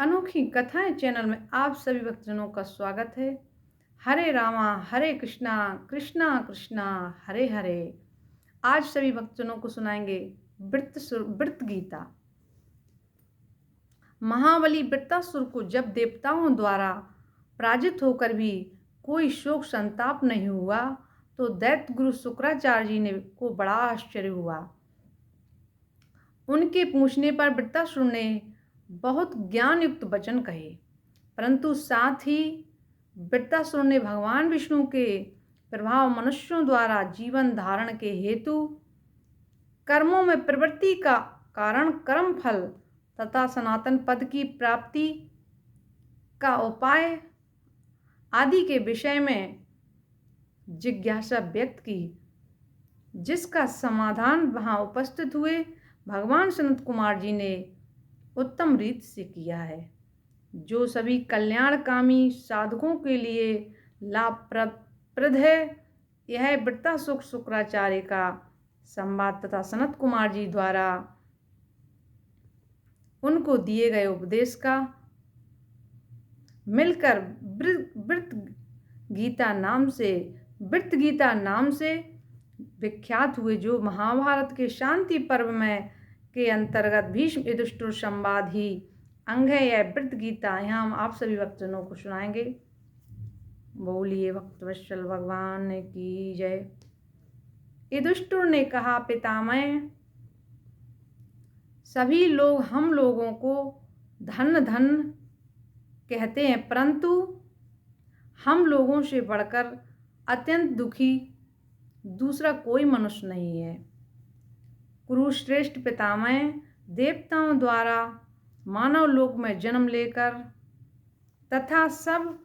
अनोखी कथाएं चैनल में आप सभी भक्तजनों का स्वागत है। हरे रामा हरे कृष्णा कृष्णा कृष्णा हरे हरे। आज सभी भक्तजनों को सुनाएंगे वृत्त गीता। महाबली वृत्तासुर को जब देवताओं द्वारा पराजित होकर भी कोई शोक संताप नहीं हुआ तो दैत्य गुरु शुक्राचार्य जी ने को बड़ा आश्चर्य हुआ। उनके पूछने पर वृत्तासुर ने बहुत ज्ञान युक्त वचन कहे, परंतु साथ ही वृत्तासुर ने भगवान विष्णु के प्रभाव मनुष्यों द्वारा जीवन धारण के हेतु कर्मों में प्रवृत्ति का कारण कर्म फल तथा सनातन पद की प्राप्ति का उपाय आदि के विषय में जिज्ञासा व्यक्त की, जिसका समाधान वहां उपस्थित हुए भगवान सनत कुमार जी ने उत्तम रीति से किया है, जो सभी कल्याणकामी साधकों के लिए लाभप्रद है। यह वृत्तासुर शुक्राचार्य का संवाद तथा सनत कुमार जी द्वारा उनको दिए गए उपदेश का मिलकर वृत्त गीता नाम से विख्यात हुए, जो महाभारत के शांति पर्व में के अंतर्गत भीष्म युधिष्ठिर संवाद ही अंग है। यह वृत्त गीता यहाँ हम आप सभी भक्तजनों को सुनाएंगे। बोलिए भक्तवत्सल भगवान की जय। युधिष्ठिर ने कहा, पितामह, सभी लोग हम लोगों को धन धन कहते हैं, परंतु हम लोगों से बढ़कर अत्यंत दुखी दूसरा कोई मनुष्य नहीं है। कुरुश्रेष्ठ पितामह, देवताओं द्वारा मानव लोक में जन्म लेकर तथा सब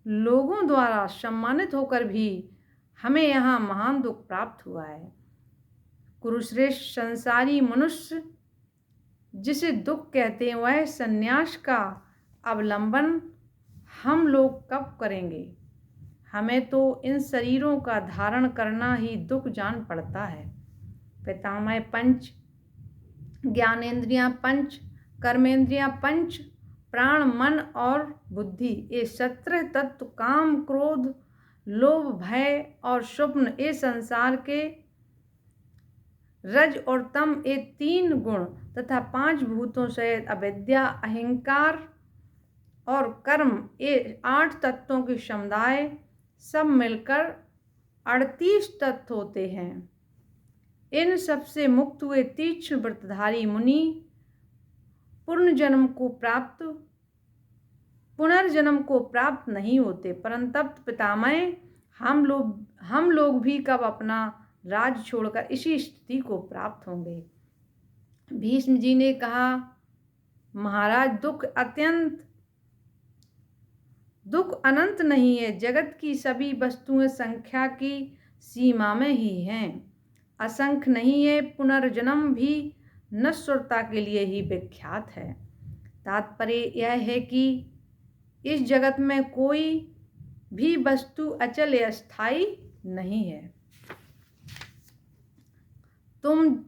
लोगों द्वारा सम्मानित होकर भी हमें यहाँ महान दुख प्राप्त हुआ है। कुरुश्रेष्ठ, संसारी मनुष्य जिसे दुख कहते हैं, वह संन्यास का अवलंबन हम लोग कब करेंगे? हमें तो इन शरीरों का धारण करना ही दुख जान पड़ता है। पितामह, पंच ज्ञानेंद्रियां, पंच कर्मेंद्रियां, पंच प्राण, मन और बुद्धि, ये 17 तत्व काम, क्रोध, लोभ, भय और स्वप्न, ये संसार के रज और तम, ये 3 गुण तथा 5 भूतों सहित अविद्या, अहंकार और कर्म, ये 8 तत्वों के समुदाय सब मिलकर 38 तत्व होते हैं। इन सबसे मुक्त हुए तीक्ष्ण व्रतधारी मुनि पुनर्जन्म को प्राप्त नहीं होते। परंतु पितामह, हम लोग भी कब अपना राज छोड़कर इसी स्थिति को प्राप्त होंगे? भीष्म जी ने कहा, महाराज, दुख अनंत नहीं है। जगत की सभी वस्तुएं संख्या की सीमा में ही हैं, असंख्य नहीं है। पुनर्जन्म भी नश्वरता के लिए ही विख्यात है। तात्पर्य यह है कि इस जगत में कोई भी वस्तु अचल या स्थायी नहीं है। तुम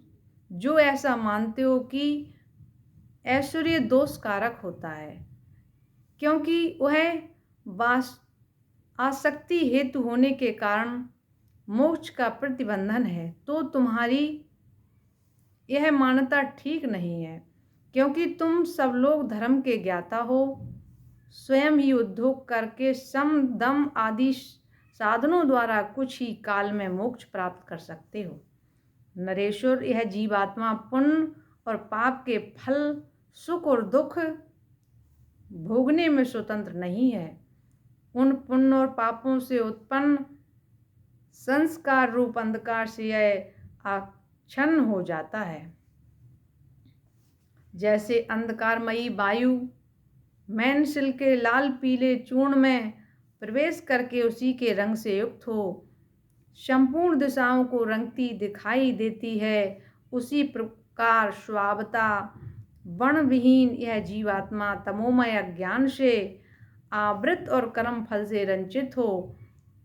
जो ऐसा मानते हो कि ऐश्वर्य दोष कारक होता है, क्योंकि वह आसक्ति हेतु होने के कारण मोक्ष का प्रतिबंधन है, तो तुम्हारी यह मान्यता ठीक नहीं है, क्योंकि तुम सब लोग धर्म के ज्ञाता हो। स्वयं ही उद्योग करके सम, दम आदि साधनों द्वारा कुछ ही काल में मोक्ष प्राप्त कर सकते हो। नरेश्वर, यह जीवात्मा पुण्य और पाप के फल, सुख और दुख भोगने में स्वतंत्र नहीं है। उन पुण्य और पापों से उत्पन्न संस्कार रूप अंधकार से यह आच्छन्न हो जाता है। जैसे अंधकारमयी वायु मैनसिल के लाल पीले चूर्ण में प्रवेश करके उसी के रंग से युक्त हो संपूर्ण दिशाओं को रंगती दिखाई देती है, उसी प्रकार स्वभावतः वर्णविहीन यह जीवात्मा तमोमय ज्ञान से आवृत और कर्म फल से रंचित हो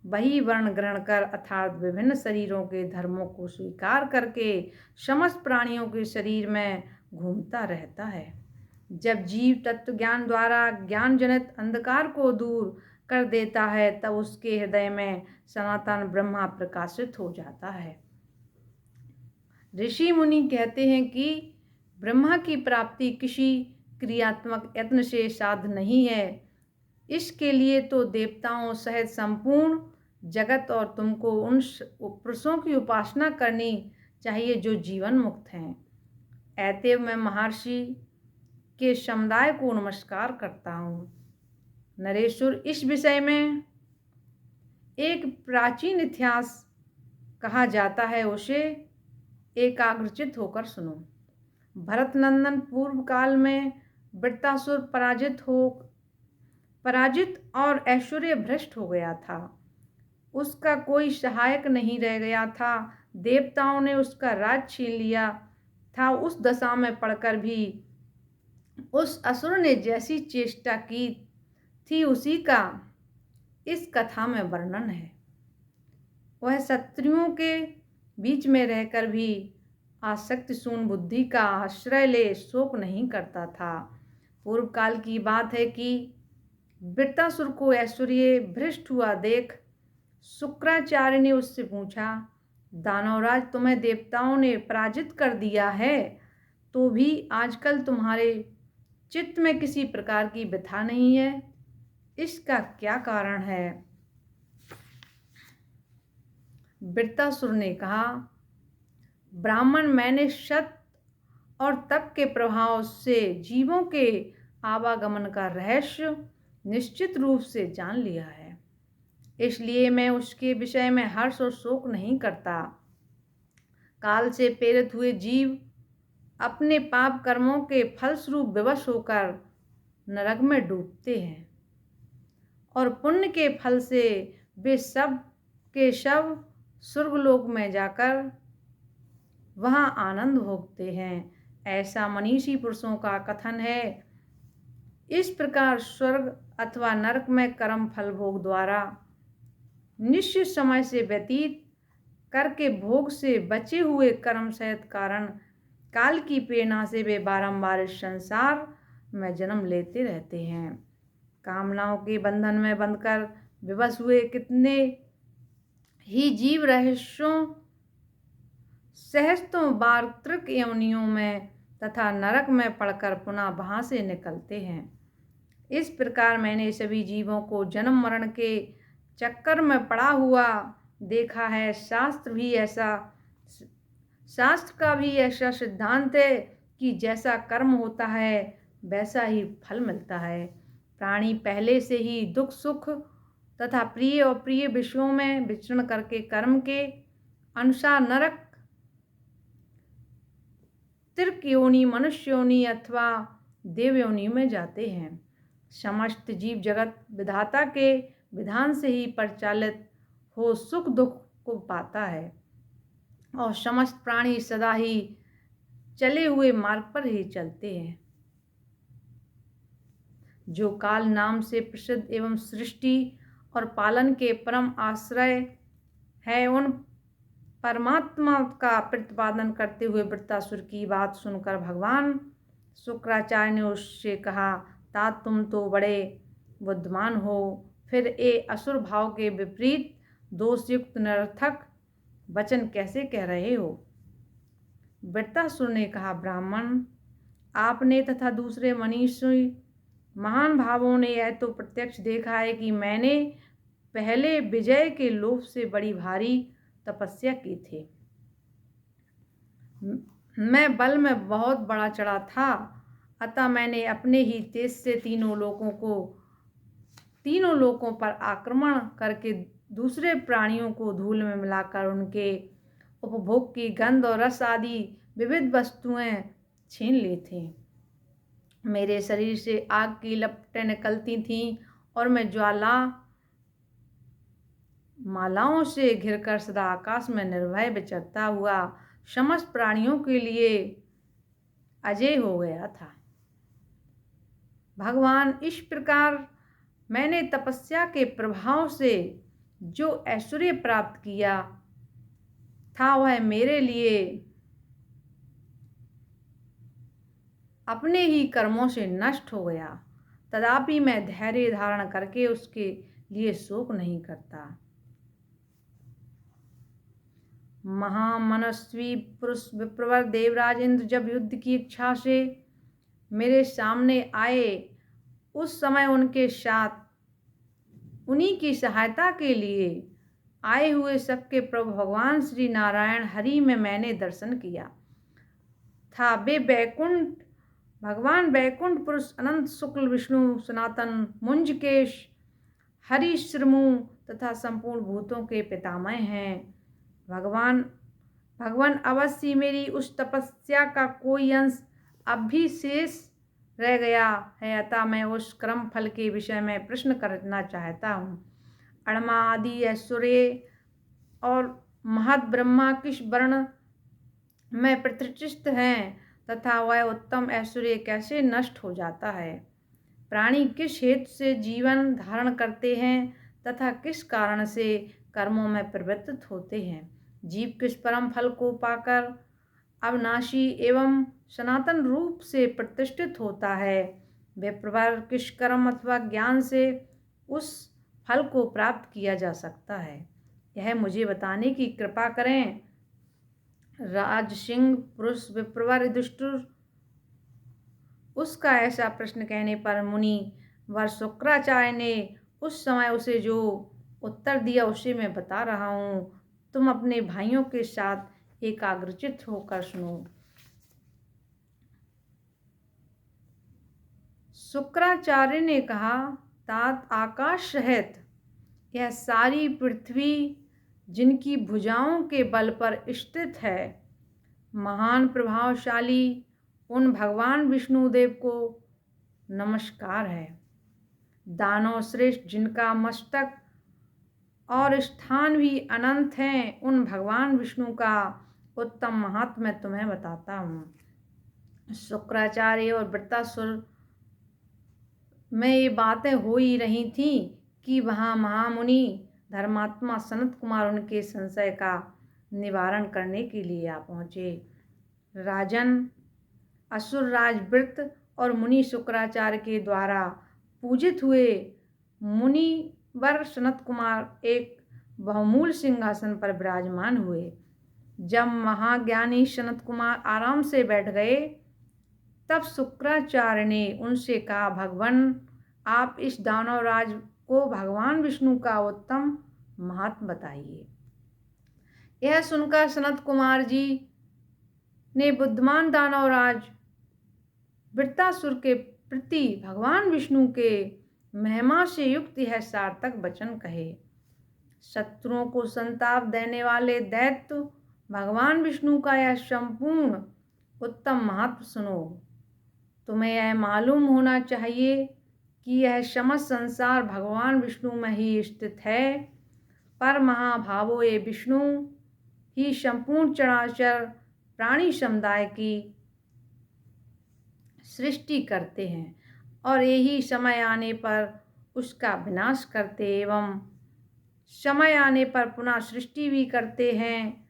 वही वर्ण ग्रहण कर अर्थात विभिन्न शरीरों के धर्मों को स्वीकार करके समस्त प्राणियों के शरीर में घूमता रहता है। जब जीव तत्व ज्ञान द्वारा ज्ञान जनित अंधकार को दूर कर देता है तब उसके हृदय में सनातन ब्रह्मा प्रकाशित हो जाता है। ऋषि मुनि कहते हैं कि ब्रह्मा की प्राप्ति किसी क्रियात्मक यत्न से साध्य नहीं है। इसके लिए तो देवताओं सहित संपूर्ण जगत और तुमको उन पुरुषों की उपासना करनी चाहिए जो जीवन मुक्त हैं। अतएव मैं महर्षि के समुदाय को नमस्कार करता हूँ। नरेश्वर, इस विषय में एक प्राचीन इतिहास कहा जाता है, उसे एकाग्रचित होकर सुनो। भरत नंदन पूर्व काल में वृत्तासुर पराजित और ऐश्वर्य भ्रष्ट हो गया था। उसका कोई सहायक नहीं रह गया था। देवताओं ने उसका राज छीन लिया था। उस दशा में पड़कर भी उस असुर ने जैसी चेष्टा की थी उसी का इस कथा में वर्णन है। वह शत्रुओं के बीच में रहकर भी आसक्त शून्य बुद्धि का आश्रय ले शोक नहीं करता था। पूर्व काल की बात है कि वृत्तासुर को ऐश्वर्य भ्रष्ट हुआ देख शुक्राचार्य ने उससे पूछा, दानवराज, तुम्हें देवताओं ने पराजित कर दिया है तो भी आजकल तुम्हारे चित्त में किसी प्रकार की व्यथा नहीं है, इसका क्या कारण है? वृत्तासुर ने कहा, ब्राह्मण, मैंने सत और तप के प्रभाव से जीवों के आवागमन का रहस्य निश्चित रूप से जान लिया है, इसलिए मैं उसके विषय में हर्ष और शोक नहीं करता। काल से प्रेरित हुए जीव अपने पाप कर्मों के फलस्वरूप विवश होकर नरक में डूबते हैं और पुण्य के फल से वे सब के सब स्वर्गलोक में जाकर वहाँ आनंद भोगते हैं, ऐसा मनीषी पुरुषों का कथन है। इस प्रकार स्वर्ग अथवा नरक में कर्म फल भोग द्वारा निश्चित समय से व्यतीत करके भोग से बचे हुए कर्म सहित कारण काल की प्रेरणा से वे बारंबार इस संसार में जन्म लेते रहते हैं। कामनाओं के बंधन में बंधकर विवश हुए कितने ही जीव रहस्यों सहस्त्रों बार त्रिक योनियों में तथा नरक में पड़कर पुनः वहां से निकलते हैं। इस प्रकार मैंने सभी जीवों को जन्म मरण के चक्कर में पड़ा हुआ देखा है। शास्त्र का भी ऐसा सिद्धांत है कि जैसा कर्म होता है वैसा ही फल मिलता है। प्राणी पहले से ही दुख सुख तथा प्रिय और प्रिय विषयों में विचरण करके कर्म के अनुसार नरक, तिर्क योनि, मनुष्य योनि अथवा देव योनि में जाते हैं। समस्त जीव जगत विधाता के विधान से ही परिचालित हो सुख दुख को पाता है और समस्त प्राणी सदा ही चले हुए मार्ग पर ही चलते हैं। जो काल नाम से प्रसिद्ध एवं सृष्टि और पालन के परम आश्रय है, उन परमात्मा का प्रतिपादन करते हुए वृत्तासुर की बात सुनकर भगवान शुक्राचार्य ने उससे कहा, तात तुम तो बड़े बुद्धिमान हो, फिर ए असुर भाव के विपरीत दोषयुक्त निरर्थक वचन कैसे कह रहे हो? वृत्तासुर ने कहा, ब्राह्मण, आपने तथा दूसरे मनीषी महान भावों ने यह तो प्रत्यक्ष देखा है कि मैंने पहले विजय के लोभ से बड़ी भारी तपस्या की थी। मैं बल में बहुत बड़ा चढ़ा था, अतः मैंने अपने ही तेज से तीनों लोकों पर आक्रमण करके दूसरे प्राणियों को धूल में मिलाकर उनके उपभोग की गंध और रस आदि विविध वस्तुएं छीन ली थी। मेरे शरीर से आग की लपटें निकलती थीं और मैं ज्वाला मालाओं से घिरकर सदा आकाश में निर्भय विचरता हुआ समस्त प्राणियों के लिए अजय हो गया था। भगवान, इस प्रकार मैंने तपस्या के प्रभाव से जो ऐश्वर्य प्राप्त किया था वह मेरे लिए अपने ही कर्मों से नष्ट हो गया। तथापि मैं धैर्य धारण करके उसके लिए शोक नहीं करता। महामनस्वी पुरुष विप्रवर देवराज इंद्र जब युद्ध की इच्छा से मेरे सामने आए, उस समय उनके साथ उन्हीं की सहायता के लिए आए हुए सबके प्रभु भगवान श्री नारायण हरि में मैंने दर्शन किया था। वे भगवान वैकुंठ पुरुष अनंत शुक्ल विष्णु सनातन मुंजकेश हरि श्रमु तथा संपूर्ण भूतों के पितामह हैं। भगवान अवश्य मेरी उस तपस्या का कोई अंश अब भी शेष रह गया है, अतः मैं उस कर्म फल के विषय में प्रश्न करना चाहता हूँ। अणमा आदि ऐश्वर्य और महत ब्रह्मा किस वर्ण में प्रतिष्ठित हैं तथा वह उत्तम ऐश्वर्य कैसे नष्ट हो जाता है? प्राणी किस हेतु से जीवन धारण करते हैं तथा किस कारण से कर्मों में प्रवृत्त होते हैं? जीव किस परम फल को पाकर अविनाशी एवं सनातन रूप से प्रतिष्ठित होता है? विप्रवर किस कर्म अथवा ज्ञान से उस फल को प्राप्त किया जा सकता है, यह मुझे बताने की कृपा करें। राजसिंह पुरुष विप्रवर युधिष्ठिर उसका ऐसा प्रश्न कहने पर मुनि वर शुक्राचार्य ने उस समय उसे जो उत्तर दिया उसे मैं बता रहा हूँ। तुम अपने भाइयों के साथ एकाग्रचित होकर सुनो। शुक्राचार्य ने कहा, तात आकाश सहित यह सारी पृथ्वी जिनकी भुजाओं के बल पर स्थित है, महान प्रभावशाली उन भगवान विष्णुदेव को नमस्कार है। दानव श्रेष्ठ जिनका मस्तक और स्थान भी अनंत हैं, उन भगवान विष्णु का उत्तम महात्म्य मैं तुम्हें बताता हूँ। शुक्राचार्य और वृत्तासुर में ये बातें हो ही रही थी कि वहाँ महामुनि धर्मात्मा सनत कुमार उनके संशय का निवारण करने के लिए आ पहुँचे। राजन, असुरराज वृत्त और मुनि शुक्राचार्य के द्वारा पूजित हुए मुनिवर सनत कुमार एक बहुमूल सिंहासन पर विराजमान हुए। जब महाज्ञानी सनत कुमार आराम से बैठ गए, तब शुक्राचार्य ने उनसे कहा, भगवान, आप इस दानवराज को भगवान विष्णु का उत्तम महात्म्य बताइए। यह सुनकर सनत कुमार जी ने बुद्धिमान दानवराज वृत्तासुर के प्रति भगवान विष्णु के महिमा से युक्त यह सार्थक वचन कहे। शत्रुओं को संताप देने वाले दैत्य भगवान विष्णु का यह संपूर्ण उत्तम महात्म्य सुनो। तुम्हें यह मालूम होना चाहिए कि यह समस्त संसार भगवान विष्णु में ही स्थित है। पर महाभावो ये विष्णु ही संपूर्ण चराचर प्राणी समुदाय की सृष्टि करते हैं और यही समय आने पर उसका विनाश करते एवं समय आने पर पुनः सृष्टि भी करते हैं।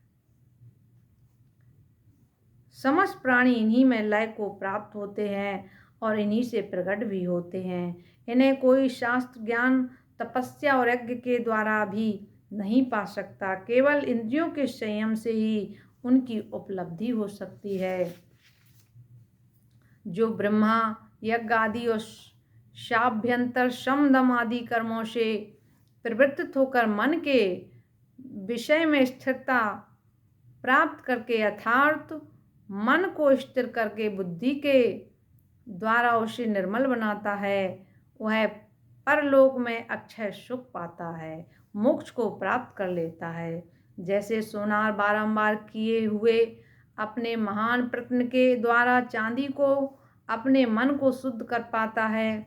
समस्त प्राणी इन्हीं में लय को प्राप्त होते हैं और इन्हीं से प्रकट भी होते हैं। इन्हें कोई शास्त्र ज्ञान तपस्या और यज्ञ के द्वारा भी नहीं पा सकता, केवल इंद्रियों के संयम से ही उनकी उपलब्धि हो सकती है। जो ब्रह्मा यज्ञ आदि और शाभ्यंतर शम दम आदि कर्मों से प्रवृत्त होकर मन के विषय में स्थिरता प्राप्त करके यथार्थ मन को स्थिर करके बुद्धि के द्वारा उसे निर्मल बनाता है, वह परलोक में अक्षय सुख पाता है, मोक्ष को प्राप्त कर लेता है। जैसे सोनार बारंबार किए हुए अपने महान प्रयत्न के द्वारा चांदी को अपने मन को शुद्ध कर पाता है,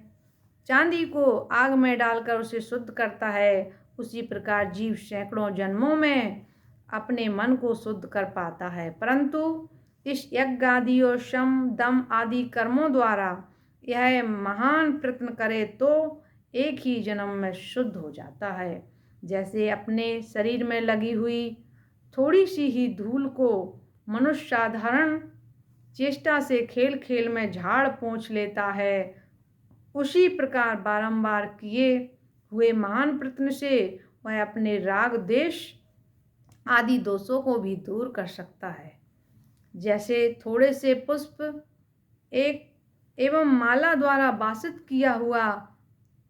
चांदी को आग में डालकर उसे शुद्ध करता है, उसी प्रकार जीव सैकड़ों जन्मों में अपने मन को शुद्ध कर पाता है, परंतु इस यज्ञ आदि और शम दम आदि कर्मों द्वारा यह महान प्रयत्न करे तो एक ही जन्म में शुद्ध हो जाता है। जैसे अपने शरीर में लगी हुई थोड़ी सी ही धूल को मनुष्य साधारण चेष्टा से खेल खेल में झाड़ पोंछ लेता है, उसी प्रकार बारंबार किए हुए महान प्रयत्न से वह अपने राग देश आदि दोषों को भी दूर कर सकता है। जैसे थोड़े से पुष्प एक एवं माला द्वारा वासित किया हुआ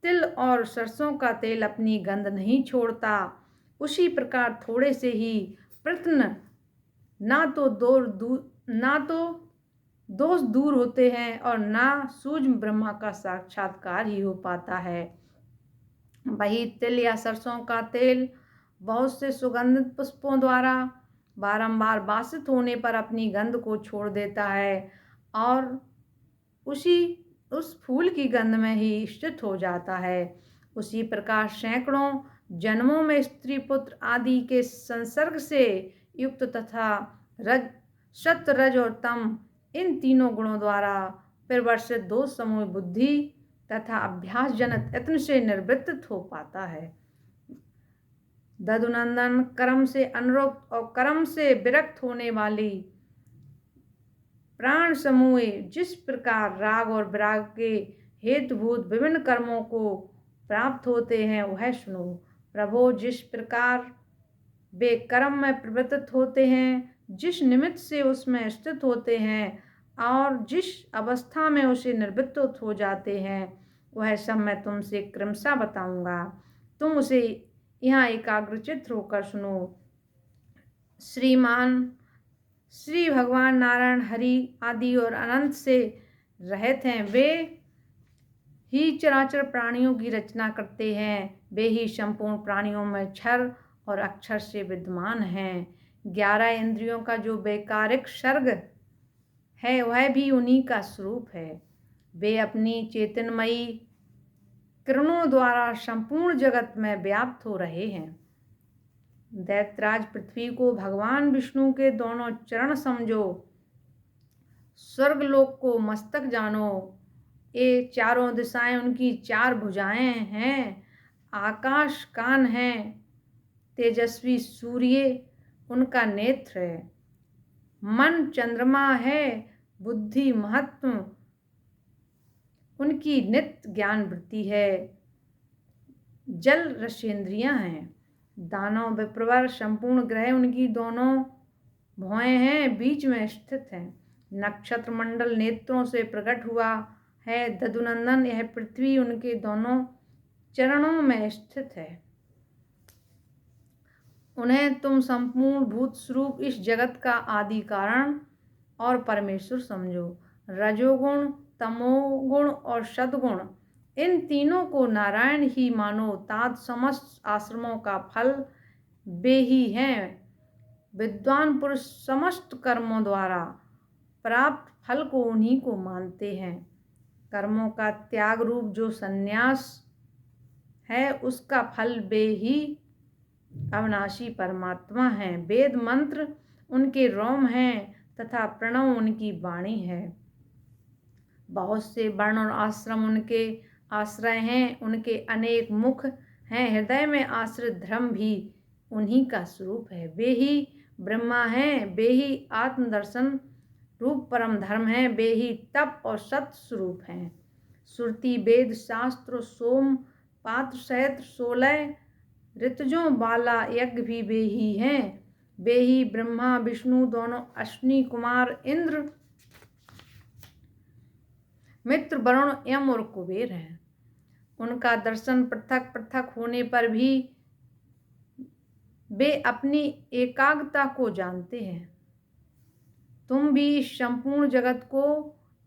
तिल और सरसों का तेल अपनी गंध नहीं छोड़ता, उसी प्रकार थोड़े से ही प्रयत्न ना तो दोष दूर होते हैं और ना सूक्ष्म ब्रह्मा का साक्षात्कार ही हो पाता है। वही तिल या सरसों का तेल बहुत से सुगंधित पुष्पों द्वारा बारंबार वासित होने पर अपनी गंध को छोड़ देता है और उस फूल की गंध में ही स्थित हो जाता है। उसी प्रकार सैकड़ों जन्मों में स्त्री पुत्र आदि के संसर्ग से युक्त तथा सत रज और तम इन तीनों गुणों द्वारा परिवर्तित दो समूह बुद्धि तथा अभ्यास जनक यत्न से निर्वृत्त हो पाता है। ददुनंदन कर्म से अनुरक्त और कर्म से विरक्त होने वाली प्राण समूह जिस प्रकार राग और विराग के हेतुभूत विभिन्न कर्मों को प्राप्त होते हैं वह सुनो। प्रभो, जिस प्रकार वे कर्म में प्रवृत्त होते हैं, जिस निमित्त से उसमें स्थित होते हैं और जिस अवस्था में उसे निवृत्त हो जाते हैं, वह सब मैं तुमसे क्रमशः बताऊंगा। तुम उसे यहाँ एकाग्रचित्त होकर सुनो। श्री भगवान नारायण हरि आदि और अनंत से रहित हैं। वे ही चराचर प्राणियों की रचना करते हैं। वे ही संपूर्ण प्राणियों में क्षर और अक्षर से विद्यमान हैं। 11 इंद्रियों का जो वैकारिक सर्ग है वह भी उन्हीं का स्वरूप है। वे अपनी चेतनमयी किरणों द्वारा संपूर्ण जगत में व्याप्त हो रहे हैं। दैत्यराज पृथ्वी को भगवान विष्णु के दोनों चरण समझो, स्वर्गलोक को मस्तक जानो। ये चारों दिशाएं उनकी 4 भुजाएं हैं, आकाश कान है, तेजस्वी सूर्य उनका नेत्र है, मन चंद्रमा है, बुद्धि महत्व उनकी नित्य ज्ञान वृत्ति है, जल रसेंद्रियां हैं, दानव विप्रवर संपूर्ण ग्रह उनकी दोनों भुआएं हैं, बीच में स्थित हैं, नक्षत्र मंडल नेत्रों से प्रकट हुआ है। ददुनंदन, यह पृथ्वी उनके दोनों चरणों में स्थित है। उन्हें तुम संपूर्ण भूत स्वरूप इस जगत का आदि कारण और परमेश्वर समझो। रजोगुण, तमोगुण और सद्गुण इन तीनों को नारायण ही मानो। तात समस्त आश्रमों का फल वे ही हैं। विद्वान पुरुष समस्त कर्मों द्वारा प्राप्त फल को उन्हीं को मानते हैं। कर्मों का त्याग रूप जो संन्यास है उसका फल वे ही अविनाशी परमात्मा हैं। वेद मंत्र उनके रोम हैं तथा प्रणव उनकी वाणी है। बहुत से वर्ण और आश्रम उनके आश्रय हैं, उनके अनेक मुख हैं। हृदय में आश्रित धर्म भी उन्हीं का स्वरूप है। वे ही ब्रह्मा हैं, वे ही आत्मदर्शन रूप परम धर्म हैं, वे ही तप और सत्य स्वरूप हैं। श्रुति वेद शास्त्र सोम पात्र सहित 16 ऋतुजों वाला यज्ञ भी वे ही हैं। वे ही ब्रह्मा विष्णु दोनों अश्विनी कुमार इंद्र मित्र वरुण यम और कुबेर हैं। उनका दर्शन पृथक पृथक होने पर भी वे अपनी एकाग्रता को जानते हैं। तुम भी संपूर्ण जगत को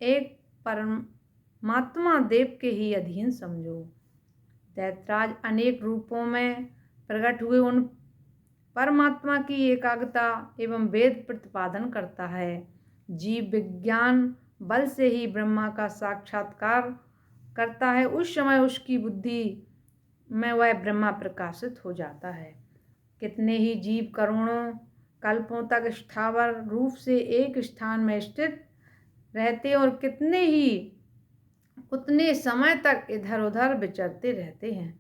एक परमात्मा देव के ही अधीन समझो। दैत्यराज अनेक रूपों में प्रकट हुए उन परमात्मा की एकाग्रता एवं वेद प्रतिपादन करता है। जीव विज्ञान बल से ही ब्रह्मा का साक्षात्कार करता है। उस समय उसकी बुद्धि में वह ब्रह्मा प्रकाशित हो जाता है। कितने ही जीव करोड़ों कल्पों तक स्थावर रूप से एक स्थान में स्थित रहते और कितने ही उतने समय तक इधर उधर विचरते रहते हैं।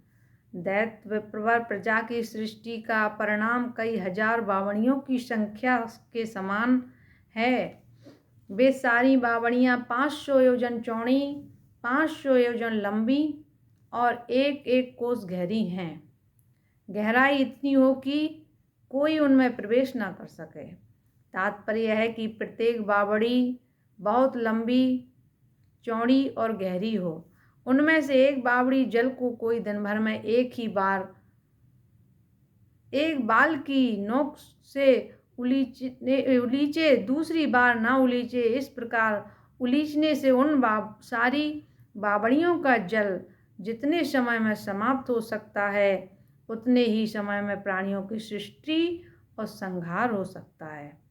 दैत्य विप्रवर प्रजा की सृष्टि का परिणाम कई हजार बावड़ियों की संख्या के समान है। वे सारी बावड़ियाँ 500 योजन चौड़ी, 500 योजन लंबी और एक एक कोस गहरी हैं। गहराई इतनी हो कि कोई उनमें प्रवेश न कर सके। तात्पर्य है कि प्रत्येक बावड़ी बहुत लंबी, चौड़ी और गहरी हो। उनमें से एक बावड़ी जल को कोई दिन भर में एक बाल की नोक से उलीचे, दूसरी बार ना उलीचे। इस प्रकार उलीचने से उन सारी बावड़ियों का जल जितने समय में समाप्त हो सकता है, उतने ही समय में प्राणियों की सृष्टि और संहार हो सकता है।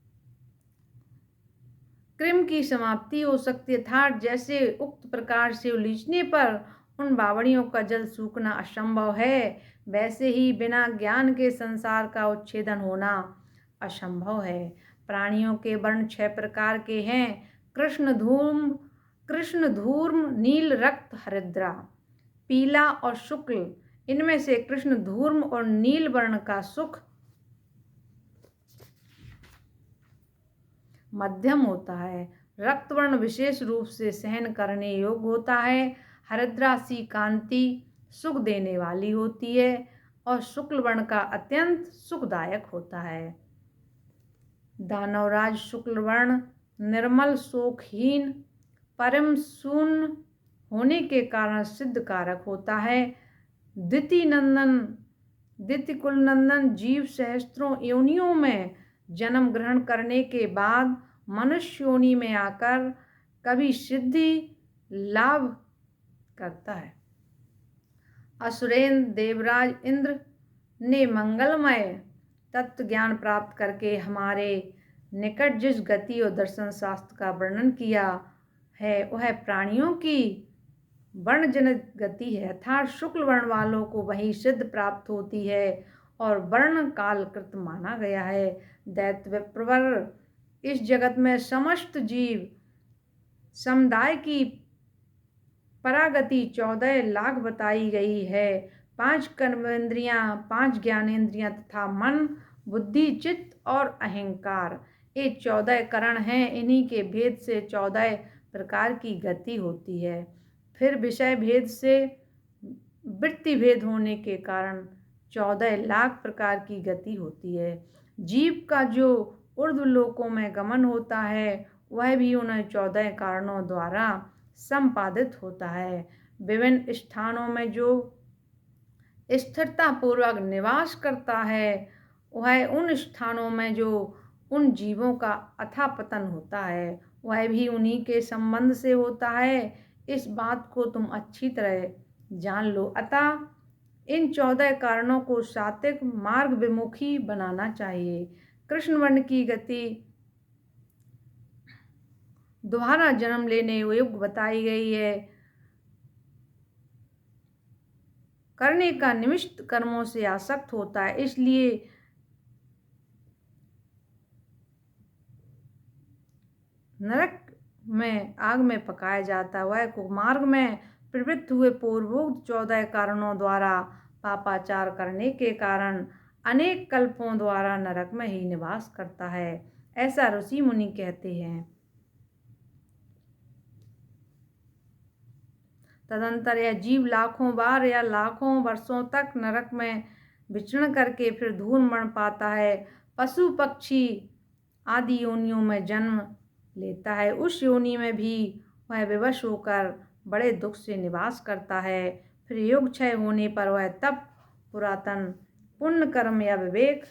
कृम की समाप्ति हो सकती है, अर्थात जैसे उक्त प्रकार से उलीचने पर उन बावड़ियों का जल सूखना असंभव है, वैसे ही बिना ज्ञान के संसार का उच्छेदन होना असंभव है। प्राणियों के वर्ण 6 प्रकार के हैं: कृष्ण धूम्र, नील, रक्त, हरिद्रा, पीला और शुक्ल। इनमें से कृष्ण धूम्र और नील वर्ण का सुख मध्यम होता है। रक्तवर्ण विशेष रूप से सहन करने योग्य होता है। हरिद्रा सी कांति सुख देने वाली होती है और शुक्ल वर्ण का अत्यंत सुखदायक होता है। दानवराज शुक्ल वर्ण निर्मल, शोकहीन, परम शून्य होने के कारण सिद्ध कारक होता है। दिति कुल नंदन जीव सहस्त्रों योनियों में जन्म ग्रहण करने के बाद मनुष्य योनि में आकर कभी सिद्धि लाभ करता है। असुरेंद्र देवराज इंद्र ने मंगलमय तत्व ज्ञान प्राप्त करके हमारे निकट जिस गति और दर्शन शास्त्र का वर्णन किया है, वह प्राणियों की वर्णजनित गति है, अर्थात शुक्ल वर्ण वालों को वही सिद्ध प्राप्त होती है और वर्ण कालकृत माना गया है। दैत्य विप्रवर इस जगत में समस्त जीव समुदाय की परागति 14 लाख बताई गई है। 5 कर्मेंद्रियां, 5 ज्ञानेंद्रियां तथा मन, बुद्धि, चित्त और अहंकार, ये 14 करण हैं। इन्हीं के भेद से 14 प्रकार की गति होती है। फिर विषय भेद से वृत्ति भेद होने के कारण 14 लाख प्रकार की गति होती है। जीव का जो ऊर्ध्व लोकों में गमन होता है, वह भी उन 14 कारणों द्वारा संपादित होता है। विभिन्न स्थानों में जो स्थिरता पूर्वक निवास करता है, वह उन स्थानों में जो उन जीवों का अथापतन होता है, वह भी उन्हीं के संबंध से होता है। इस बात को तुम अच्छी तरह जान लो। अतः इन 14 कारणों को सात्विक मार्ग विमुखी बनाना चाहिए। कृष्ण वर्ण की गति दोबारा जन्म लेने योग्य बताई गई है। करने का निमित्त कर्मों से आसक्त होता है, इसलिए नरक में आग में पकाया जाता है। वह कुमार्ग में प्रवृत्त हुए पूर्वोक्त 14 कारणों द्वारा पापाचार करने के कारण अनेक कल्पों द्वारा नरक में ही निवास करता है, ऐसा ऋषि मुनि कहते हैं। तदंतर यह जीव लाखों बार या लाखों वर्षों तक नरक में विचरण करके फिर धूल मरण पाता है। पशु पक्षी आदि योनियों में जन्म लेता है। उस योनि में भी वह विवश होकर बड़े दुख से निवास करता है। फिर योग क्षय होने पर वह तप, पुरातन पुण्य कर्म या विवेक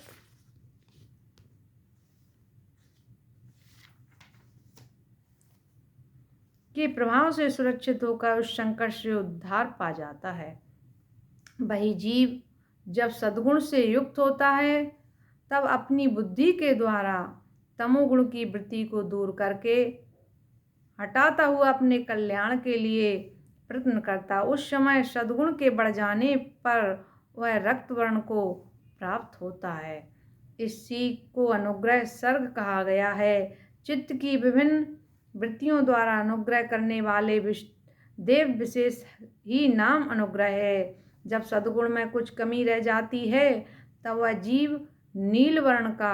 के प्रभाव से सुरक्षित होकर उस संकट से उद्धार पा जाता है। वही जीव जब सद्गुण से युक्त होता है, तब अपनी बुद्धि के द्वारा तमोगुण की वृत्ति को दूर करके हटाता हुआ अपने कल्याण के लिए प्रयत्न करता। उस समय सद्गुण के बढ़ जाने पर वह रक्त वर्ण को प्राप्त होता है। इसी को अनुग्रह सर्ग कहा गया है। चित्त की विभिन्न वृत्तियों द्वारा अनुग्रह करने वाले देव विशेष ही नाम अनुग्रह है। जब सद्गुण में कुछ कमी रह जाती है तब वह जीव नील वर्ण का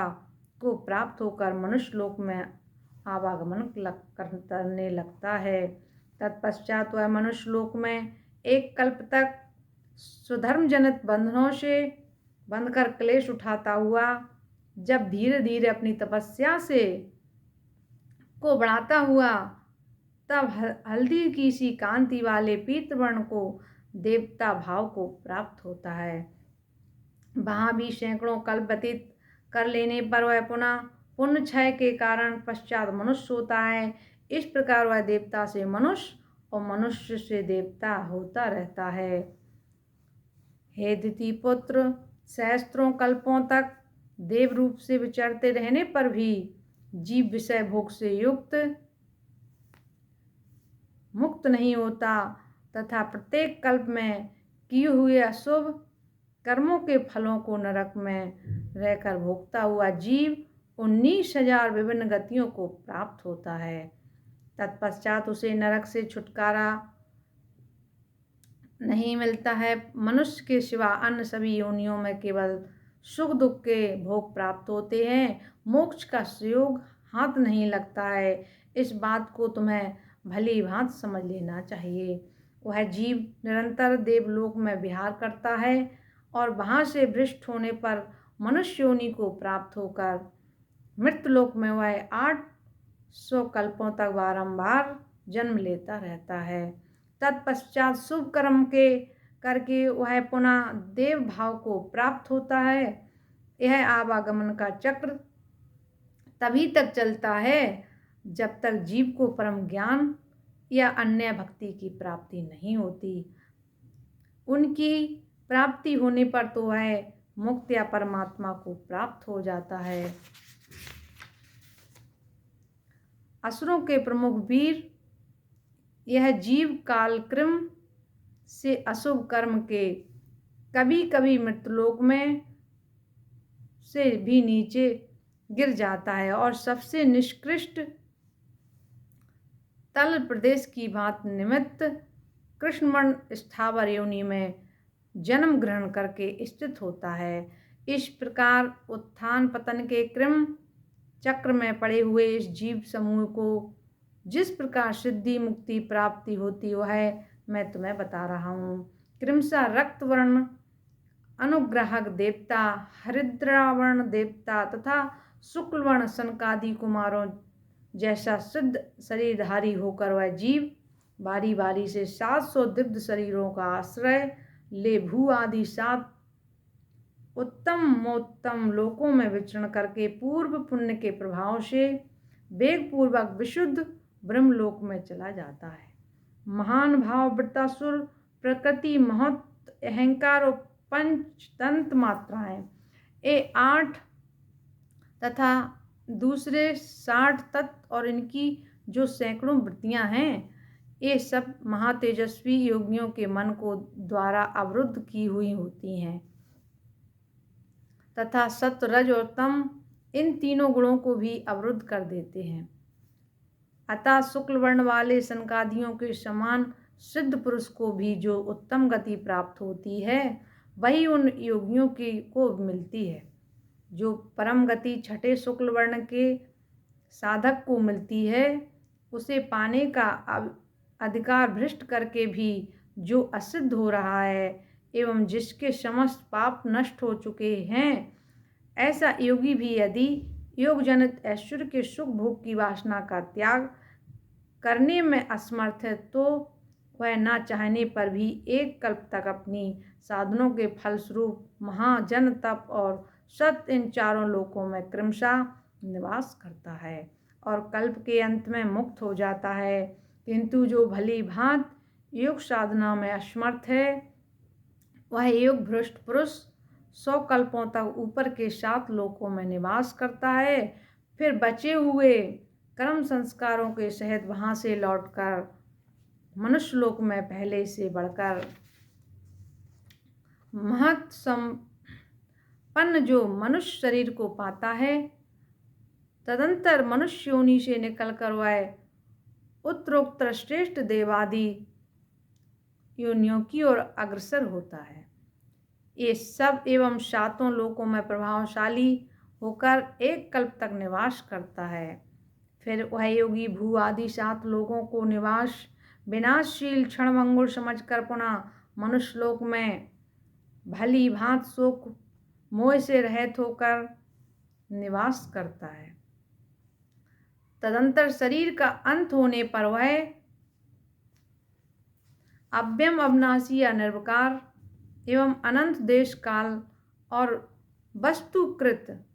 को प्राप्त होकर मनुष्य लोक में आवागमन करने लगता है। तत्पश्चात वह मनुष्य लोक में एक कल्प तक स्वधर्म जनित बंधनों से बंधकर क्लेश उठाता हुआ जब धीरे धीरे अपनी तपस्या से को बढ़ाता हुआ तब हल्दी की सी कांति वाले पीतवर्ण को देवता भाव को प्राप्त होता है। वहाँ भी सैकड़ों कल्प व्यतीत कर लेने पर वह पुनः पुण्य क्षय के कारण पश्चात मनुष्य होता है। इस प्रकार वह देवता से मनुष्य और मनुष्य से देवता होता रहता है। हे दिति पुत्र, सहस्त्रों कल्पों तक देव रूप से विचरते रहने पर भी जीव विषय भोग से युक्त मुक्त नहीं होता तथा प्रत्येक कल्प में किए हुए अशुभ कर्मों के फलों को नरक में रहकर भोगता हुआ जीव 19,000 विभिन्न गतियों को प्राप्त होता है। तत्पश्चात उसे नरक से छुटकारा नहीं मिलता है। मनुष्य के सिवा अन्य सभी योनियों में केवल सुख दुख के भोग प्राप्त होते हैं। मोक्ष का सुयोग हाथ नहीं लगता है। इस बात को तुम्हें भली भांति समझ लेना चाहिए। वह जीव निरंतर देवलोक में विहार करता है और वहाँ से भ्रष्ट होने पर मनुष्य योनि को प्राप्त होकर मृत्युलोक में वह 800 कल्पों तक बारंबार जन्म लेता रहता है। तत्पश्चात शुभ कर्म के करके वह पुनः देव भाव को प्राप्त होता है। यह आवागमन का चक्र तभी तक चलता है जब तक जीव को परम ज्ञान या अन्य भक्ति की प्राप्ति नहीं होती। उनकी प्राप्ति होने पर तो वह मुक्त या परमात्मा को प्राप्त हो जाता है। असुरों के प्रमुख वीर यह जीव कालक्रम से अशुभ कर्म के कभी कभी मृत्युलोक में से भी नीचे गिर जाता है और सबसे निष्कृष्ट तल प्रदेश की भांति निमित्त कृष्णवर्ण स्थावर योनि में जन्म ग्रहण करके स्थित होता है। इस प्रकार उत्थान पतन के क्रम चक्र में पड़े हुए इस जीव समूह को जिस प्रकार सिद्धि मुक्ति प्राप्ति होती वह मैं तुम्हें बता रहा हूँ। क्रमशः रक्त वर्ण अनुग्राहक देवता, हरिद्रावर्ण देवता तथा शुक्ल वर्ण सनकादि कुमारों जैसा सिद्ध शरीरधारी होकर वह जीव बारी बारी से 700 दिव्य शरीरों का आश्रय ले भू आदि 7 उत्तमोत्तम लोकों में विचरण करके पूर्व पुण्य के प्रभाव से वेग पूर्वक विशुद्ध ब्रह्मलोक में चला जाता है। महान भाव वृत्तासुर प्रकृति महत्व अहंकार और पंचतंत्र मात्राएं ये 8 तथा दूसरे 60 तत्व और इनकी जो सैकड़ों वृत्तियां हैं ये सब महातेजस्वी योगियों के मन को द्वारा अवरुद्ध की हुई होती हैं तथा सत्व रज और तम इन तीनों गुणों को भी अवरुद्ध कर देते हैं। अतः शुक्ल वर्ण वाले सनकादियों के समान सिद्ध पुरुष को भी जो उत्तम गति प्राप्त होती है वही उन योगियों की को मिलती है। जो परम गति छठे शुक्ल वर्ण के साधक को मिलती है उसे पाने का अधिकार भ्रष्ट करके भी जो असिद्ध हो रहा है एवं जिसके समस्त पाप नष्ट हो चुके हैं ऐसा योगी भी यदि योग जनित ऐश्वर्य के सुख भोग की वासना का त्याग करने में असमर्थ है तो वह ना चाहने पर भी एक कल्प तक अपनी साधनों के फलस्वरूप महाजन तप और सत इन चारों लोकों में क्रमशः निवास करता है और कल्प के अंत में मुक्त हो जाता है। किंतु जो भली भांति योग साधना में असमर्थ है वह योग भ्रष्ट पुरुष 100 कल्पों तक ऊपर के 7 लोकों में निवास करता है। फिर बचे हुए कर्म संस्कारों के सहित वहाँ से लौटकर मनुष्य लोक में पहले से बढ़कर महत् संपन्न जो मनुष्य शरीर को पाता है तदंतर मनुष्य योनि से निकलकर वह उत्तरोत्तर श्रेष्ठ देवादि योनियों की ओर अग्रसर होता है। ये सब एवं सातों लोकों में प्रभावशाली होकर एक कल्प तक निवास करता है। फिर वह योगी भू आदि 7 लोगों को विनाशशील क्षणभंगुर समझकर पुनः मनुष्य लोक में भली भांत शोक मोह से रहित होकर निवास करता है। तदंतर शरीर का अंत होने पर वह अव्यम अविनाशी या निर्विकार एवं अनंत देश काल और वस्तुकृत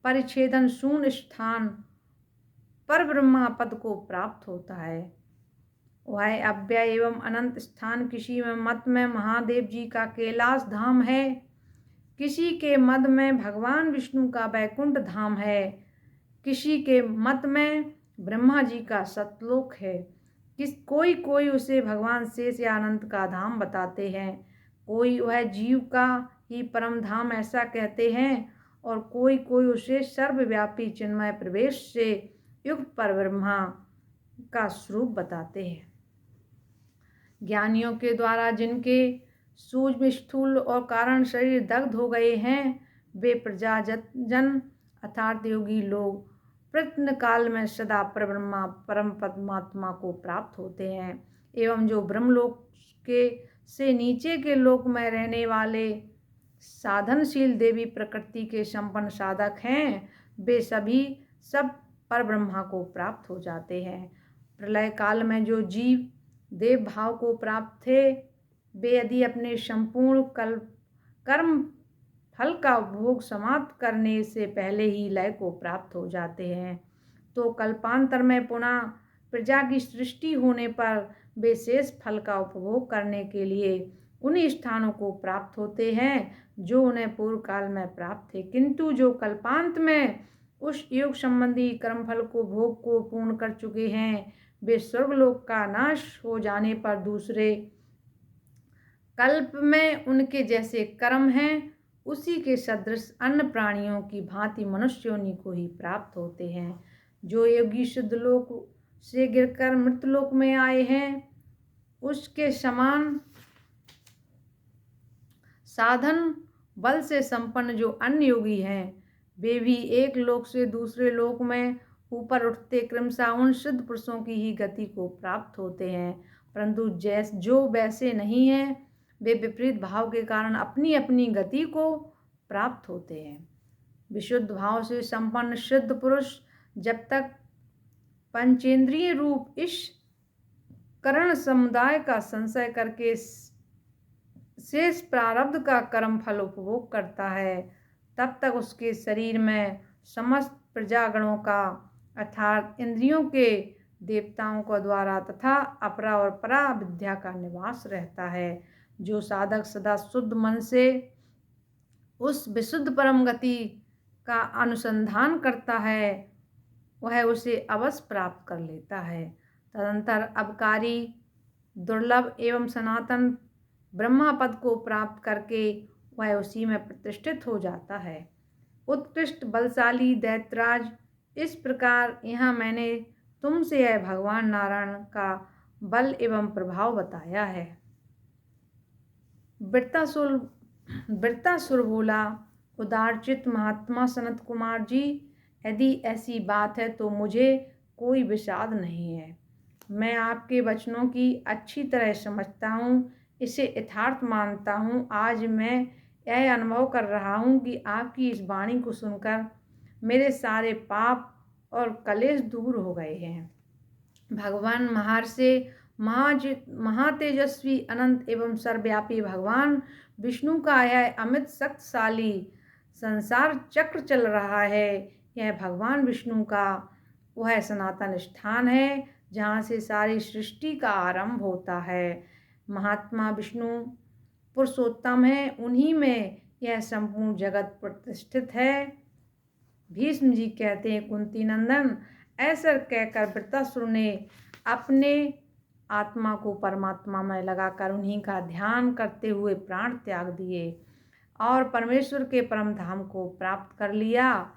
परिच्छेदन शून्य स्थान पर ब्रह्मा पद को प्राप्त होता है। वह अव्यय एवं अनंत स्थान किसी में मत में महादेव जी का कैलाश धाम है, किसी के मत में भगवान विष्णु का वैकुंठ धाम है, किसी के मत में ब्रह्मा जी का सतलोक है, कोई उसे भगवान शेष या अनंत का धाम बताते हैं, कोई वह जीव का ही परम धाम ऐसा कहते हैं, और कोई उसे सर्वव्यापी चिन्मय प्रवेश से युक्त परब्रह्मा का स्वरूप बताते हैं। ज्ञानियों के द्वारा जिनके सूक्ष्म स्थूल और कारण शरीर दग्ध हो गए हैं, वे प्रजाजन अर्थात योगी लोग प्रत्न काल में सदा परब्रह्मा परम परमात्मा को प्राप्त होते हैं। एवं जो ब्रह्मलोक के से नीचे के लोक में रहने वाले साधनशील देवी प्रकृति के संपन्न साधक हैं, वे सभी सब परब्रह्मा को प्राप्त हो जाते हैं। प्रलय काल में जो जीव देव भाव को प्राप्त थे, वे यदि अपने संपूर्ण कर्म फल का उपभोग समाप्त करने से पहले ही लय को प्राप्त हो जाते हैं, तो कल्पांतर में पुनः प्रजा की सृष्टि होने पर वे शेष फल का उपभोग करने के लिए उन्हीं स्थानों को प्राप्त होते हैं जो उन्हें पूर्व काल में प्राप्त थे। किंतु जो कल्पांत में उस योग संबंधी कर्मफल को भोग को पूर्ण कर चुके हैं, वे स्वर्गलोक का नाश हो जाने पर दूसरे कल्प में उनके जैसे कर्म हैं, उसी के सदृश अन्य प्राणियों की भांति मनुष्य योनि को ही प्राप्त होते हैं। जो योगी शुद्ध लोक से गिरकर मृतलोक में आए हैं, उसके समान साधन बल से संपन्न जो अन्य योगी हैं, वे भी एक लोक से दूसरे लोक में ऊपर उठते क्रमशः उन सिद्ध पुरुषों की ही गति को प्राप्त होते हैं। परंतु जो वैसे नहीं हैं, वे विपरीत भाव के कारण अपनी अपनी गति को प्राप्त होते हैं। विशुद्ध भाव से संपन्न सिद्ध पुरुष जब तक पंचेंद्रिय रूप इस करण समुदाय का संशय करके शेष प्रारब्ध का कर्म फल उपभोग करता है, तब तक उसके शरीर में समस्त प्रजागणों का अर्थात इंद्रियों के देवताओं का द्वारा तथा अपरा और परा विद्या का निवास रहता है। जो साधक सदा शुद्ध मन से उस विशुद्ध परम गति का अनुसंधान करता है, वह उसे अवश्य प्राप्त कर लेता है। तदंतर अबकारी दुर्लभ एवं सनातन ब्रह्मा पद को प्राप्त करके वह उसी में प्रतिष्ठित हो जाता है। उत्कृष्ट बलशाली दैत्यराज, इस प्रकार यहाँ मैंने तुमसे यह भगवान नारायण का बल एवं प्रभाव बताया है। वृत्तासुर बोला, उदारचित महात्मा सनत कुमार जी, यदि ऐसी बात है तो मुझे कोई विषाद नहीं है। मैं आपके वचनों की अच्छी तरह समझता हूँ, इसे यथार्थ मानता हूँ। आज मैं यह अनुभव कर रहा हूँ कि आपकी इस वाणी को सुनकर मेरे सारे पाप और कलेश दूर हो गए हैं। भगवान महर्षि महातेजस्वी अनंत एवं सर्वव्यापी भगवान विष्णु का यह अमित शक्तिशाली संसार चक्र चल रहा है। यह भगवान विष्णु का वह सनातन स्थान है जहाँ से सारी सृष्टि का आरंभ होता है। महात्मा विष्णु पुरुषोत्तम है, उन्हीं में यह संपूर्ण जगत प्रतिष्ठित है। भीष्म जी कहते हैं, कुंती नंदन, ऐसा कहकर वृत्तासुर ने अपने आत्मा को परमात्मा में लगाकर उन्हीं का ध्यान करते हुए प्राण त्याग दिए और परमेश्वर के परम धाम को प्राप्त कर लिया।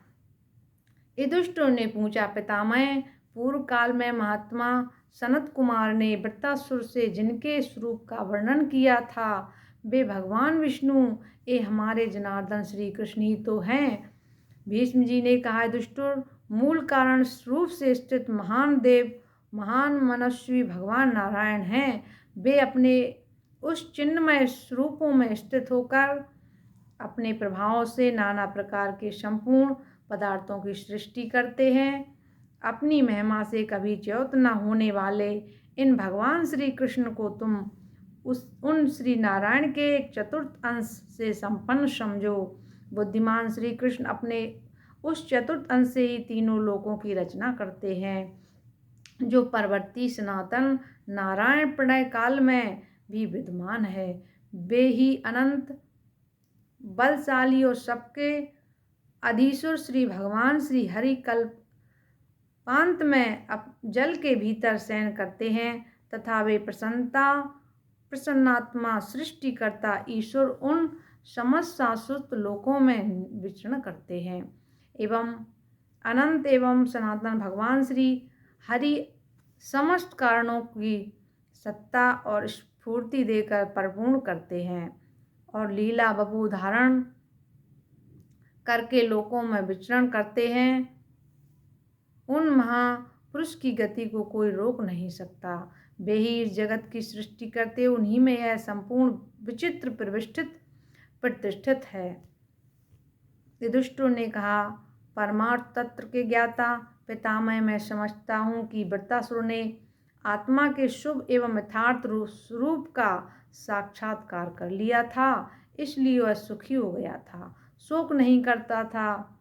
युधिष्ठिर ने पूछा, पितामह, पूर्व काल में महात्मा सनत कुमार ने वृत्तासुर से जिनके स्वरूप का वर्णन किया था वे भगवान विष्णु ये हमारे जनार्दन श्री कृष्ण ही तो हैं। भीष्म जी ने कहा, दुष्टुर, मूल कारण रूप से स्थित महान देव महान मनस्वी भगवान नारायण हैं। वे अपने उस चिन्मय स्वरूपों में स्थित होकर अपने प्रभावों से नाना प्रकार के संपूर्ण पदार्थों की सृष्टि करते हैं। अपनी महिमा से कभी च्युत न होने वाले इन भगवान श्री कृष्ण को तुम उन श्री नारायण के एक चतुर्थ अंश से संपन्न समझो। बुद्धिमान श्री कृष्ण अपने उस चतुर्थ अंश से ही तीनों लोकों की रचना करते हैं, जो परवर्ती सनातन नारायण प्रलय काल में भी विद्यमान है। वे ही अनंत बलशाली और सबके अधीश्वर श्री भगवान श्री हरि कल्पांत में जल के भीतर शयन करते हैं तथा वे प्रसन्नात्मा सृष्टिकर्ता ईश्वर उन समस्त शाश्वत लोकों में विचरण करते हैं एवं अनंत एवं सनातन भगवान श्री हरि समस्त कारणों की सत्ता और स्फूर्ति देकर परिपूर्ण करते हैं और लीला बपू धारण करके लोकों में विचरण करते हैं। उन महापुरुष की गति को कोई रोक नहीं सकता। वे ही इस जगत की सृष्टि करते, उन्हीं में यह संपूर्ण विचित्र प्रतिष्ठित है। युधिष्ठिर ने कहा, परमार्थ तत्व के ज्ञाता पितामह, मैं समझता हूँ कि वृत्तासुर ने आत्मा के शुभ एवं यथार्थ स्वरूप का साक्षात्कार कर लिया था, इसलिए वह सुखी हो गया था, शोक नहीं करता था।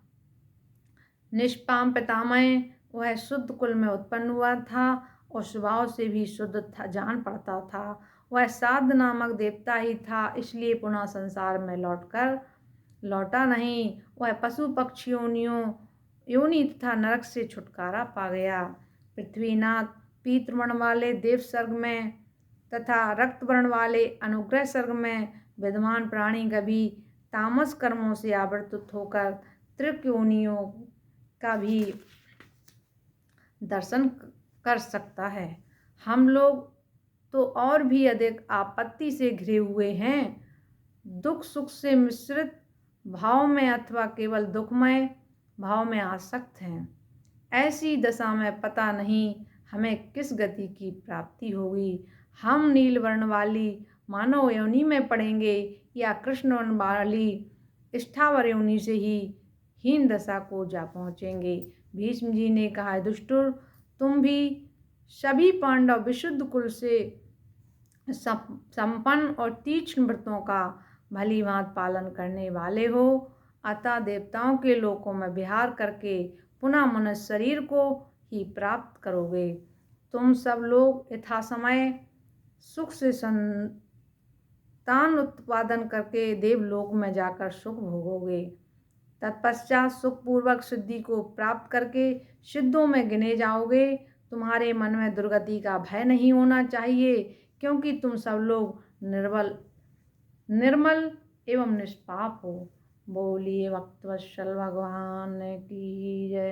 निष्पाप पितामह, वह शुद्ध कुल में उत्पन्न हुआ था और स्वभाव से भी शुद्ध था, जान पड़ता था। वह साध नामक देवता ही था, इसलिए पुनः संसार में लौटा नहीं। वह पशु पक्षी योनि तथा नरक से छुटकारा पा गया। पृथ्वीनाथ पीत वर्ण वाले देव सर्ग में तथा रक्त वर्ण वाले अनुग्रह सर्ग में विद्वान प्राणी कभी तामस कर्मों से आवृत होकर त्रिक योनियों का भी दर्शन कर सकता है। हम लोग तो और भी अधिक आपत्ति से घिरे हुए हैं, दुख सुख से मिश्रित भाव में अथवा केवल दुखमय भाव में आसक्त हैं। ऐसी दशा में पता नहीं हमें किस गति की प्राप्ति होगी। हम नील वर्ण वाली मानव योनि में पड़ेंगे या कृष्ण वर्ण वाली स्थावर योनि से ही हीन दशा को जा पहुँचेंगे। भीष्म जी ने कहा, दुष्टुर, तुम भी सभी पांडव विशुद्ध कुल से संपन्न और तीक्ष्ण व्रतों का भली भांति पालन करने वाले हो, अतः देवताओं के लोकों में विहार करके पुनः मनुष्य शरीर को ही प्राप्त करोगे। तुम सब लोग यथासमय सुख से संतान उत्पादन करके देवलोक में जाकर सुख भोगोगे। तत्पश्चात सुखपूर्वक सिद्धि को प्राप्त करके सिद्धों में गिने जाओगे। तुम्हारे मन में दुर्गति का भय नहीं होना चाहिए, क्योंकि तुम सब लोग निर्मल एवं निष्पाप हो। बोलिए भक्तवत्सल भगवान की जय।